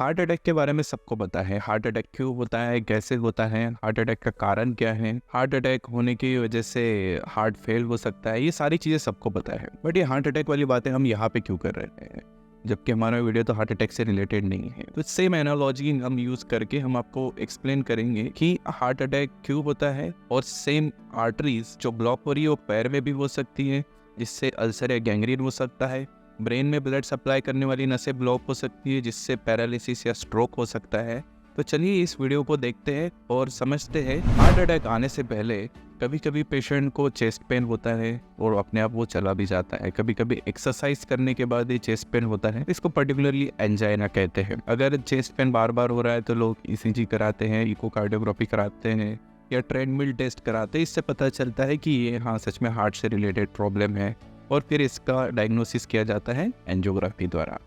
Heart attack के बारे में सबको पता है। हार्ट अटैक क्यों होता है, कैसे होता है, हार्ट अटैक का कारण क्या है, हार्ट अटैक होने की वजह से हार्ट फेल हो सकता है, ये सारी चीज़ें सबको पता है। बट ये हार्ट अटैक वाली बातें हम यहाँ पे क्यों कर रहे हैं, जबकि हमारा वीडियो तो हार्ट अटैक से रिलेटेड नहीं है। तो सेम एनालॉजी हम यूज़ करके हम आपको एक्सप्लेन करेंगे कि हार्ट अटैक क्यों होता है। और सेम आर्टरीज जो ब्लॉक हो रही है वो पैर में भी हो सकती है, जिससे अल्सर या गैंग्रीन हो सकता है। ब्रेन में ब्लड सप्लाई करने वाली नसें ब्लॉक हो सकती है, जिससे पैरालिसिस या स्ट्रोक हो सकता है। तो चलिए इस वीडियो को देखते हैं और समझते हैं। हार्ट अटैक आने से पहले कभी कभी पेशेंट को चेस्ट पेन होता है और अपने आप वो चला भी जाता है। कभी कभी एक्सरसाइज करने के बाद ही चेस्ट पेन होता है, इसको पर्टिकुलरली एंजाइना कहते हैं। अगर चेस्ट पेन बार बार हो रहा है तो लोग ईसीजी कराते हैं, इकोकार्डियोग्राफी कराते हैं या ट्रेडमिल टेस्ट कराते हैं। इससे पता चलता है कि ये हाँ सच में हार्ट से रिलेटेड प्रॉब्लम है और फिर इसका डायग्नोसिस किया जाता है एंजियोग्राफी द्वारा।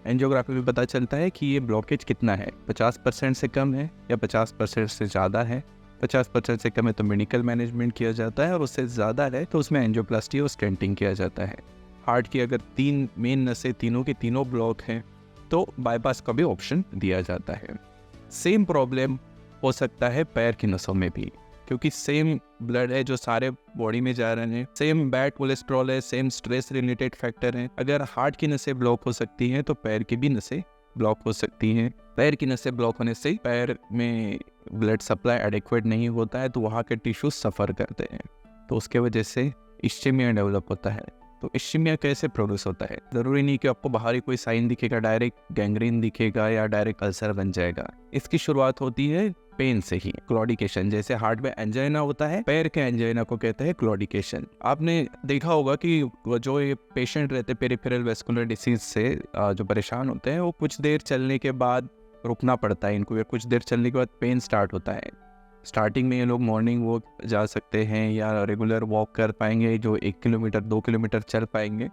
एंजियोग्राफी में पता चलता है कि ये ब्लॉकेज कितना है, 50% से कम है या 50% से ज़्यादा है। 50% से कम है तो मेडिकल मैनेजमेंट किया जाता है और उससे ज़्यादा है तो उसमें एंजियोप्लास्टी और स्टेंटिंग किया जाता है। हार्ट की अगर 3 मेन नसें तीनों के तीनों ब्लॉक हैं तो बाईपास का भी ऑप्शन दिया जाता है। सेम प्रॉब्लम हो सकता है पैर की नसों में भी, क्योंकि सेम ब्लड है जो सारे बॉडी में जा रहे हैं, सेम बैड कोलेस्ट्रॉल है, सेम स्ट्रेस रिलेटेड फैक्टर है। अगर हार्ट की नसें ब्लॉक हो सकती हैं तो पैर की भी नसें ब्लॉक हो सकती हैं। पैर की नसें ब्लॉक होने से पैर में ब्लड सप्लाई एडिक्वेट नहीं होता है तो वहाँ के टिश्यूज सफ़र करते हैं, तो उसके वजह से इस्चेमिया डेवलप होता है। तो इस्चेमिया कैसे प्रोड्यूस होता है, ज़रूरी नहीं कि आपको बाहरी कोई साइन दिखेगा, डायरेक्ट गैंग्रीन दिखेगा या डायरेक्ट अल्सर बन जाएगा। इसकी शुरुआत होती है पेन से ही, क्लॉडिकेशन। जैसे हार्ट में एंजाइना होता है, पैर के एंजाइना को कहते हैं क्लॉडिकेशन। आपने देखा होगा कि जो ये पेशेंट रहते हैं पेरिफेरल वेस्कुलर डिसीज से जो परेशान होते हैं, वो कुछ देर चलने के बाद रुकना पड़ता है इनको, या कुछ देर चलने के बाद पेन स्टार्ट होता है। स्टार्टिंग में ये लोग मॉर्निंग वॉक जा सकते हैं या रेगुलर वॉक कर पाएंगे, जो 1 किलोमीटर 2 किलोमीटर चल पाएंगे।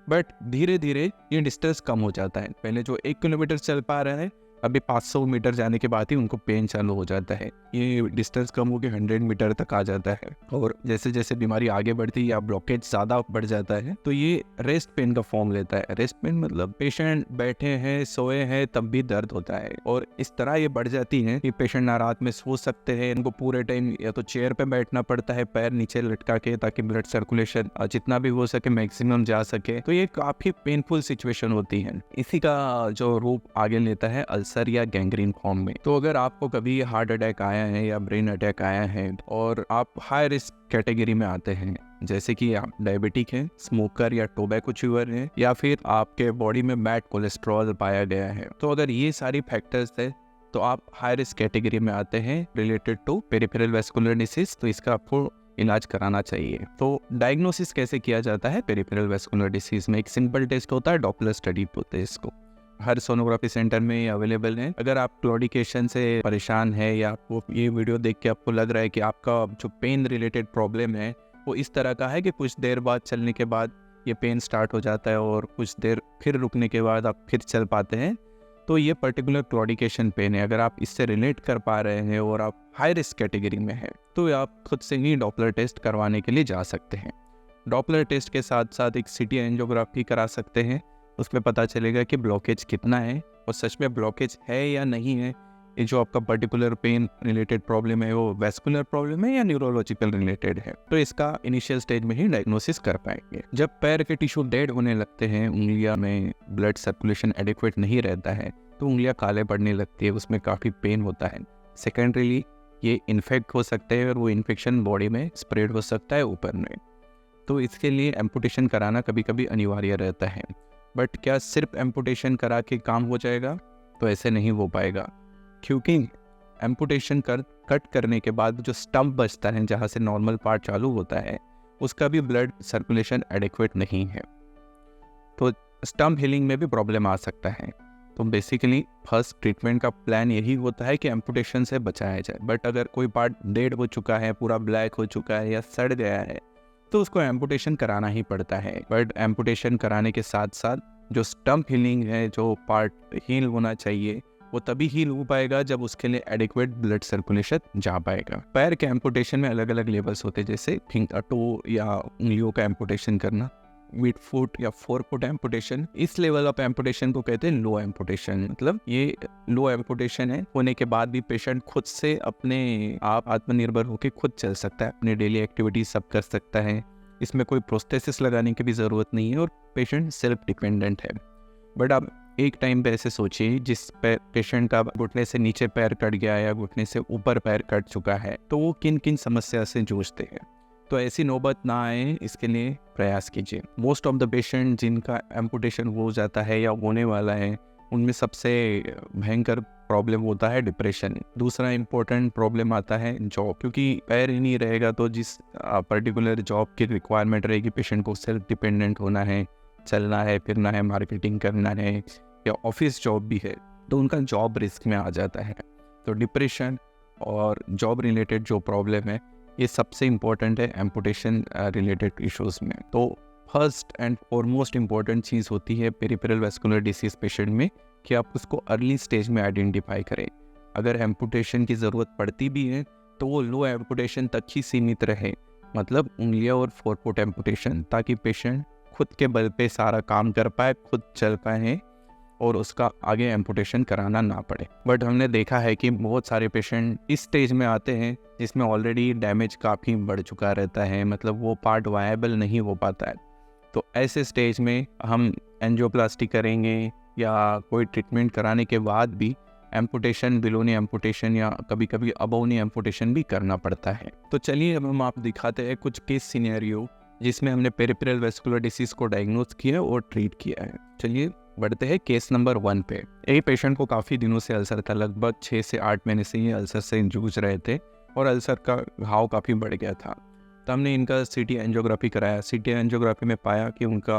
बट धीरे धीरे ये डिस्टेंस कम हो जाता है। पहले जो 1 किलोमीटर चल पा रहे हैं, अभी 500 मीटर जाने के बाद ही उनको पेन चालू हो जाता है। ये डिस्टेंस कम होकर 100 मीटर तक आ जाता है। और जैसे जैसे बीमारी आगे बढ़ती है या ब्लॉकेज ज़्यादा बढ़ जाता है तो ये रेस्ट पेन का फॉर्म लेता है। रेस्ट पेन मतलब पेशेंट बैठे हैं, सोए हैं, तब भी दर्द होता है। और इस तरह ये बढ़ जाती है कि पेशेंट ना रात में सो सकते हैं, इनको पूरे टाइम या तो चेयर पे बैठना पड़ता है पैर नीचे लटका के, ताकि ब्लड सर्कुलेशन जितना भी हो सके मैक्सिमम जा सके। तो ये काफ़ी पेनफुल सिचुएशन होती है। इसी का जो रूप आगे लेता है अल्सर या गैंग्रीन फॉर्म में। तो अगर आपको कभी हार्ट अटैक आया है या ब्रेन अटैक आया है और आप हाई रिस्क कैटेगरी में आते हैं, जैसे कि आप डायबिटिक हैं, स्मोकर या टोबैको च्यूअर हैं, या फिर आपके बॉडी में बैड कोलेस्ट्रॉल पाया गया है, तो अगर ये सारी फैक्टर्स है तो आप हाई रिस्क कैटेगरी में आते हैं related to peripheral vascular disease. तो इसका आपको इलाज कराना चाहिए। तो डायग्नोसिस कैसे किया जाता है पेरिफेरल वेस्कुलर डिसीज में? एक सिंपल टेस्ट होता है, डॉपलर स्टडी बोलते हैं इसको। हर सोनोग्राफी सेंटर में अवेलेबल है। अगर आप क्लॉडिकेशन से परेशान है या आपको ये वीडियो देख के आपको लग रहा है कि आपका जो पेन रिलेटेड प्रॉब्लम है वो इस तरह का है कि कुछ देर बाद चलने के बाद ये पेन स्टार्ट हो जाता है और कुछ देर फिर रुकने के बाद आप फिर चल पाते हैं, तो ये पर्टिकुलर क्लॉडिकेशन पेन है। अगर आप इससे रिलेट कर पा रहे हैं और आप हाई रिस्क कैटेगरी में है तो आप खुद से ही डॉपलर टेस्ट करवाने के लिए जा सकते हैं। डॉपलर टेस्ट के साथ साथ एक सिटी एंजियोग्राफी करा सकते हैं। उसमें पता चलेगा कि ब्लॉकेज कितना है और सच में ब्लॉकेज है या नहीं है। ये जो आपका पर्टिकुलर पेन रिलेटेड प्रॉब्लम है वो वेस्कुलर प्रॉब्लम है या न्यूरोलॉजिकल रिलेटेड है, तो इसका इनिशियल स्टेज में ही डायग्नोसिस कर पाएंगे। जब पैर के टिश्यू डेड होने लगते हैं, उंगलियां में ब्लड सर्कुलेशन एडिक्वेट नहीं रहता है तो उंगलियां काले पड़ने लगती है, उसमें काफ़ी पेन होता है। सेकेंडरीली ये इन्फेक्ट हो सकते हैं और वो इन्फेक्शन बॉडी में स्प्रेड हो सकता है ऊपर में। तो इसके लिए एम्पुटेशन कराना कभी कभी अनिवार्य रहता है। बट क्या सिर्फ एम्पुटेशन करा के काम हो जाएगा? तो ऐसे नहीं हो पाएगा, क्योंकि एम्पुटेशन कट करने के बाद जो स्टम्प बचता है जहाँ से नॉर्मल पार्ट चालू होता है, उसका भी ब्लड सर्कुलेशन एडिक्वेट नहीं है, तो स्टम्प हीलिंग में भी प्रॉब्लम आ सकता है। तो बेसिकली फर्स्ट ट्रीटमेंट का प्लान यही होता है कि एम्पुटेशन से बचाया जाए। बट अगर कोई पार्ट डेड हो चुका है, पूरा ब्लैक हो चुका है या सड़ गया है, तो उसको एम्पुटेशन कराना ही पड़ता है। बट एम्पुटेशन कराने के साथ साथ जो स्टम्प हीलिंग है, जो पार्ट हील होना चाहिए, वो तभी हील हो पाएगा जब उसके लिए एडिक्वेट ब्लड सर्कुलेशन जा पाएगा। पैर के एम्पुटेशन में अलग अलग लेवल्स होते हैं, जैसे फिंगर टो या उंगलियों का एम्पुटेशन करना, मिड फुट या 4 फुट एम्पुटेशन, इस लेवल ऑफ एम्पुटेशन को कहते हैं लो एम्पुटेशन। मतलब ये लो एम्पुटेशन है, होने के बाद भी पेशेंट खुद से अपने आप आत्मनिर्भर होकर खुद चल सकता है, अपने डेली एक्टिविटीज सब कर सकता है, इसमें कोई प्रोस्थेसिस लगाने की भी ज़रूरत नहीं है और पेशेंट सेल्फ डिपेंडेंट है। बट आप एक टाइम पे ऐसे सोचिए जिस पेशेंट का घुटने से नीचे पैर कट गया या घुटने से ऊपर पैर कट चुका है, तो वो किन किन समस्या से जूझते हैं। तो ऐसी नौबत ना आए, इसके लिए प्रयास कीजिए। मोस्ट ऑफ द पेशेंट जिनका एम्पुटेशन हो जाता है या होने वाला है, उनमें सबसे भयंकर प्रॉब्लम होता है डिप्रेशन। दूसरा इम्पोर्टेंट प्रॉब्लम आता है जॉब, क्योंकि पैर ही नहीं रहेगा तो जिस पर्टिकुलर जॉब की रिक्वायरमेंट रहेगी, पेशेंट को सेल्फ डिपेंडेंट होना है, चलना है, फिरना है, मार्केटिंग करना है या ऑफिस जॉब भी है, तो उनका जॉब रिस्क में आ जाता है। तो डिप्रेशन और जॉब रिलेटेड जो प्रॉब्लम है, ये सबसे इम्पोर्टेंट है एम्पुटेशन रिलेटेड इश्यूज़ में। तो फर्स्ट एंड फॉरमोस्ट इम्पॉर्टेंट चीज़ होती है पेरिफेरल वैस्कुलर डिसीज़ पेशेंट में कि आप उसको अर्ली स्टेज में आइडेंटिफाई करें। अगर एम्पुटेशन की ज़रूरत पड़ती भी है तो वो लो एम्पुटेशन तक ही सीमित रहे, मतलब उंगलियां और 4 फुट एम्पुटेशन, ताकि पेशेंट खुद के बल पे सारा काम कर पाए, खुद चल पाए और उसका आगे एम्पुटेशन कराना ना पड़े। बट हमने देखा है कि बहुत सारे पेशेंट इस स्टेज में आते हैं जिसमें ऑलरेडी डैमेज काफ़ी बढ़ चुका रहता है, मतलब वो पार्ट वायबल नहीं हो पाता है। तो ऐसे स्टेज में हम एंजियोप्लास्टी करेंगे या कोई ट्रीटमेंट कराने के बाद भी एम्पुटेशन, बिलोनी एम्पुटेशन या कभी कभी अबोनी एम्पुटेशन भी करना पड़ता है। तो चलिए अब हम आप दिखाते हैं कुछ केस सिनेरियो जिसमें हमने पेरिफेरल वैस्कुलर डिसीज को डायग्नोज किया और ट्रीट किया है। चलिए बढ़ते हैं केस नंबर 1 पे। एक पेशेंट को काफ़ी दिनों से अल्सर था, लगभग 6 से 8 महीने से ये अल्सर से जूझ रहे थे और अल्सर का घाव काफ़ी बढ़ गया था। तो हमने इनका सीटी एंजियोग्राफी कराया। सीटी एंजियोग्राफी में पाया कि उनका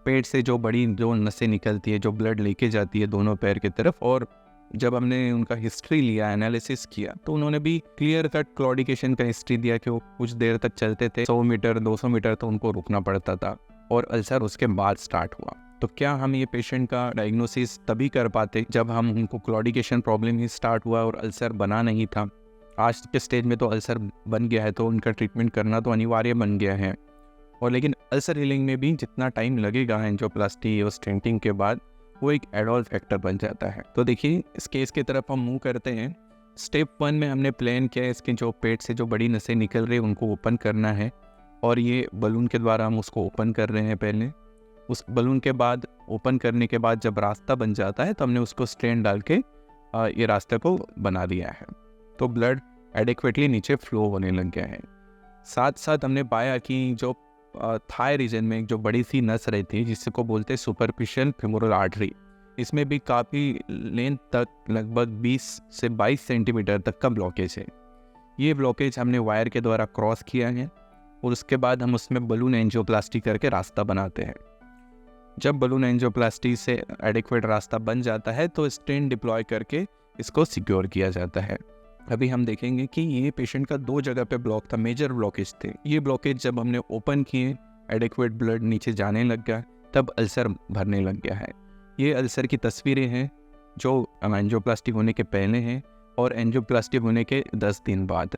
पेट से जो बड़ी जो नसें निकलती है, जो ब्लड लेके जाती है दोनों पैर की तरफ, और जब हमने उनका हिस्ट्री लिया, एनालिसिस किया, तो उन्होंने भी क्लियर कट क्लॉडिकेशन का हिस्ट्री दिया कि वो कुछ देर तक चलते थे, 100 मीटर 200 मीटर तो उनको रुकना पड़ता था और अल्सर उसके बाद स्टार्ट हुआ। तो क्या हम ये पेशेंट का डायग्नोसिस तभी कर पाते जब हम उनको क्लॉडिकेशन प्रॉब्लम ही स्टार्ट हुआ और अल्सर बना नहीं था। आज के स्टेज में तो अल्सर बन गया है, तो उनका ट्रीटमेंट करना तो अनिवार्य बन गया है। और लेकिन अल्सर हीलिंग में भी जितना टाइम लगेगा एंजियोप्लास्टी और स्टेंटिंग के बाद, वो एक एडॉल फैक्टर बन जाता है। तो देखिए इस केस की तरफ हम मूव करते हैं। स्टेप 1 में हमने प्लान किया, इसके जो पेट से जो बड़ी नसें निकल रही है उनको ओपन करना है, और ये बलून के द्वारा हम उसको ओपन कर रहे हैं। पहले उस बलून के बाद ओपन करने के बाद जब रास्ता बन जाता है तो हमने उसको स्टेंट डाल के ये रास्ते को बना दिया है। तो ब्लड एडिक्वेटली नीचे फ्लो होने लग गया है। साथ साथ हमने पाया कि जो थाई रीजन में एक जो बड़ी सी नस रहती है जिसको बोलते हैं सुपरफिशियल फेमोरल आर्टरी, इसमें भी काफ़ी लेंथ तक लगभग 20 से 22 सेंटीमीटर तक का ब्लॉकेज है। ये ब्लॉकेज हमने वायर के द्वारा क्रॉस किया है और उसके बाद हम उसमें बलून एंजियोप्लास्टी करके रास्ता बनाते हैं। जब बलून एंजियोप्लास्टी से एडिक्वेट रास्ता बन जाता है तो स्टेंट डिप्लॉय करके इसको सिक्योर किया जाता है। अभी हम देखेंगे कि ये पेशेंट का 2 जगह पे ब्लॉक था, मेजर ब्लॉकेज थे। ये ब्लॉकेज जब हमने ओपन किए, एडिक्वेट ब्लड नीचे जाने लग गया, तब अल्सर भरने लग गया है। ये अल्सर की तस्वीरें हैं जो एंजियोप्लास्टी होने के पहले हैं और एंजियोप्लास्टी होने के 10 दिन बाद।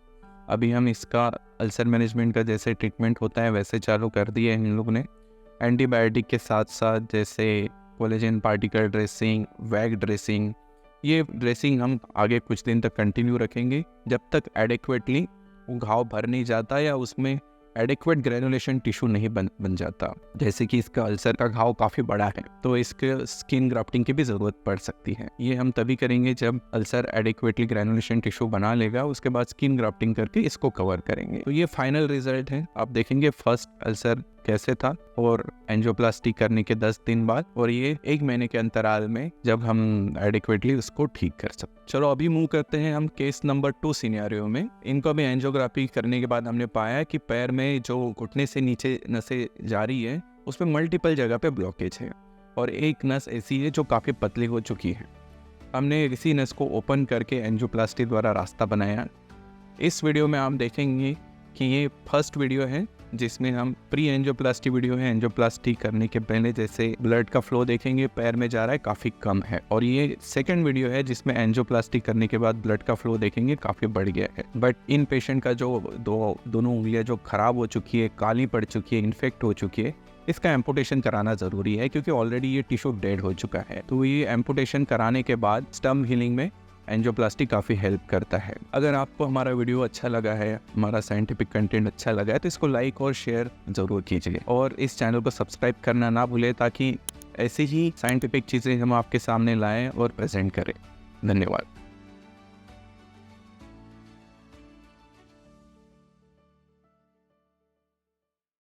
अभी हम इसका अल्सर मैनेजमेंट का जैसे ट्रीटमेंट होता है वैसे चालू कर दिए हैं इन लोगों ने। एंटीबायोटिक के साथ साथ जैसे कोलेजन पार्टिकल ड्रेसिंग, वैग ड्रेसिंग, ये ड्रेसिंग हम आगे कुछ दिन तक कंटिन्यू रखेंगे जब तक एडिक्वेटली वो घाव भर नहीं जाता या उसमें एडिक्वेट ग्रेनुलेशन टिश्यू नहीं बन जाता। जैसे कि इसका अल्सर का घाव काफ़ी बड़ा है तो इसके स्किन ग्राफ्टिंग की भी ज़रूरत पड़ सकती है। ये हम तभी करेंगे जब अल्सर एडिक्वेटली ग्रेनुलेशन टिश्यू बना लेगा, उसके बाद स्किन ग्राफ्टिंग करके इसको कवर करेंगे। तो ये फाइनल रिजल्ट है। आप देखेंगे फर्स्ट अल्सर कैसे था और एंजियोप्लास्टी करने के 10 दिन बाद, और ये 1 महीने के अंतराल में जब हम एडिक्वेटली उसको ठीक कर सकते। चलो अभी मूव करते हैं हम केस नंबर 2 सिनेरियो में। इनको भी एंजियोग्राफी करने के बाद हमने पाया कि पैर में जो घुटने से नीचे नसें जा रही है उसमें मल्टीपल जगह पे ब्लॉकेज है और एक नस ऐसी है जो काफ़ी पतली हो चुकी है। हमने इसी नस को ओपन करके एंजियोप्लास्टी द्वारा रास्ता बनाया। इस वीडियो में आप देखेंगे कि ये फर्स्ट वीडियो है जिसमें हम प्री एंजियोप्लास्टी वीडियो है। एंजियोप्लास्टी करने के पहले जैसे ब्लड का फ्लो देखेंगे पैर में जा रहा है काफ़ी कम है, और ये सेकंड वीडियो है जिसमें एंजियोप्लास्टी करने के बाद ब्लड का फ्लो देखेंगे काफ़ी बढ़ गया है। बट इन पेशेंट का जो दोनों उंगलियां जो खराब हो चुकी है, काली पड़ चुकी है, इन्फेक्ट हो चुकी है, इसका एम्पुटेशन कराना ज़रूरी है क्योंकि ऑलरेडी ये टिश्यू डेड हो चुका है। तो ये एम्पुटेशन कराने के बाद स्टम्प हीलिंग में एंजियोप्लास्टी काफ़ी हेल्प करता है। अगर आपको हमारा वीडियो अच्छा लगा है, हमारा साइंटिफिक कंटेंट अच्छा लगा है, तो इसको लाइक और शेयर ज़रूर कीजिए और इस चैनल को सब्सक्राइब करना ना भूलें ताकि ऐसी ही साइंटिफिक चीज़ें हम आपके सामने लाएं और प्रेजेंट करें। धन्यवाद।